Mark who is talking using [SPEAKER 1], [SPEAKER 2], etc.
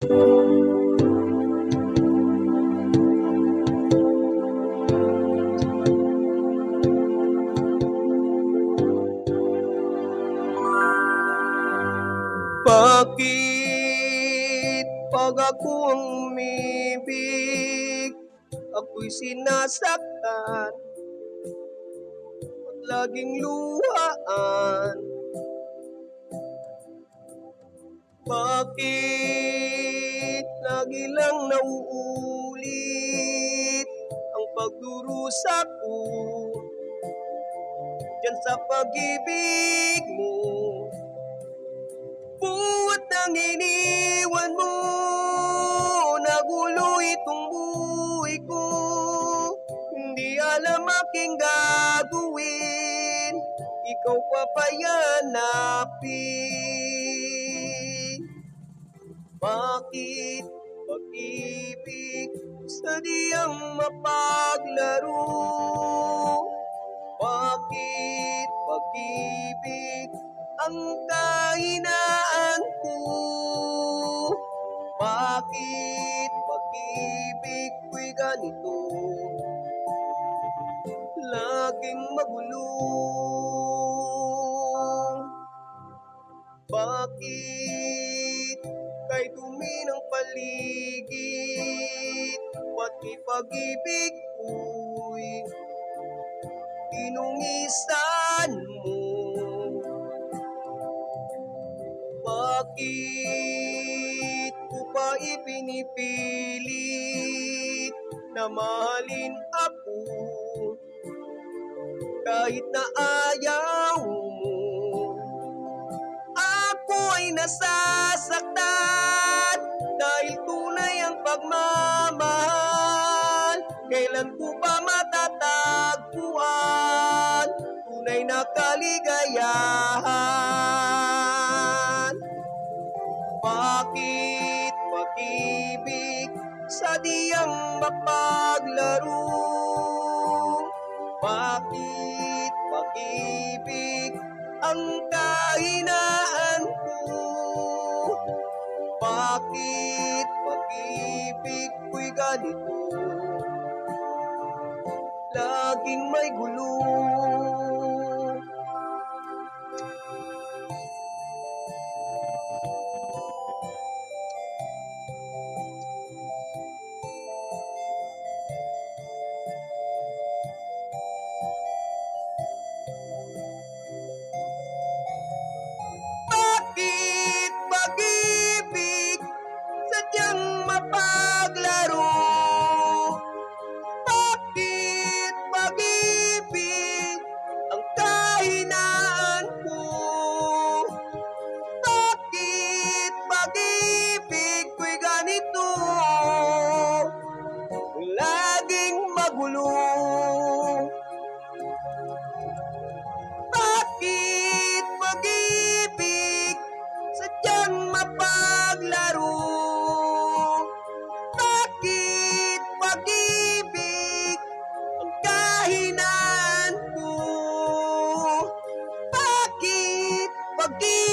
[SPEAKER 1] Bakit pag ako ang umibig, ako'y sinasaktan at laging luhaan? Bakit lagi lang nauulit ang pagdurusa ko dyan sa pag-ibig mo? Buhat nang iniwan mo, nagulo itong buhay ko. Hindi alam aking gagawin, ikaw pa payanapin. Bakit pag-ibig sadyang mapaglaro? Bakit pag-ibig ang kahinaan ko? Bakit pag-ibig ko'y ganito? Laging magulo. Bakit kay dumi ng paligid, pati pag-ibig ko'y inungisan mo? Bakit ko pa ipinipilit na mahalin ako kahit na ayaw mo? Ako ay nasasaktan dahil tunay ang pagmamahal. Kailan ko pa matatagpuan tunay na kaligayahan? Bakit pag-ibig sadyang mapaglaro? Bakit pag-ibig ang kahinaan ko? Bakit pag-ibig ko'y ganito? Laging may gulo. Bakit pag-ibig sadyang mapaglaro? Bakit pag-ibig ang kahinaan ko? Bakit pag-ibig ko'y ganito? Laging magulo. Bakit pag-ibig sadyang mapaglaro? Bakit pag-ibig ang kahinaan ko? Bakit pag-ibig